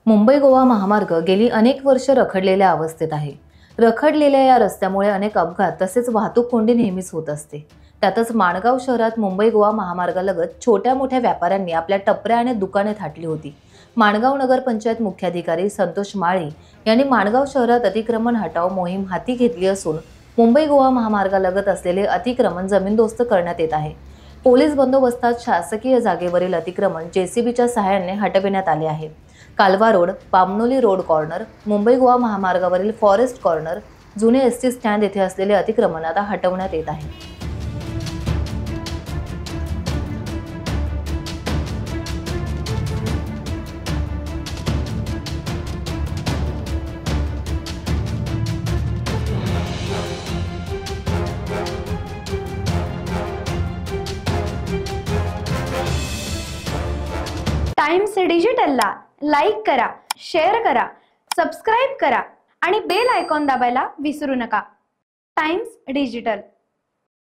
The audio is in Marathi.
मुंबई गोवा महामार्ग गेली अनेक वर्ष रखडलेल्या अवस्थेत आहे। रखडलेल्या या रस्त्यामुळे अनेक अपघात तसेच वाहतूक कोंडी नेहमीच होत असते। त्यातच माणगाव शहरात मुंबई गोवा महामार्गालगत छोट्या मोठ्या व्यापाऱ्यांनी आपल्या टपऱ्या आणि दुकाने थाटली होती। माणगाव नगर पंचायत मुख्याधिकारी संतोष माळी यांनी माणगाव शहरात अतिक्रमण हटाव मोहीम हाती घेतली असून मुंबई गोवा महामार्गालगत असलेले अतिक्रमण जमीनदोस्त करण्यात येत आहे। पोलीस बंदोबस्तात शासकीय जागेवरील अतिक्रमण जेसीबीच्या सहाय्याने हटविण्यात आले आहे। Kalwa road, Pamnoli road corner, Mumbai Goa महामार्गावरील फॉरेस्ट कॉर्नर, जुने एसटी स्टँड येथे असलेले अतिक्रमण आता हटवण्यात येत आहे। टाइम्स डिजिटलला लाईक करा, शेअर करा, सबस्क्राइब करा आणि बेल आयकॉन दाबायला विसरू नका। Times digital.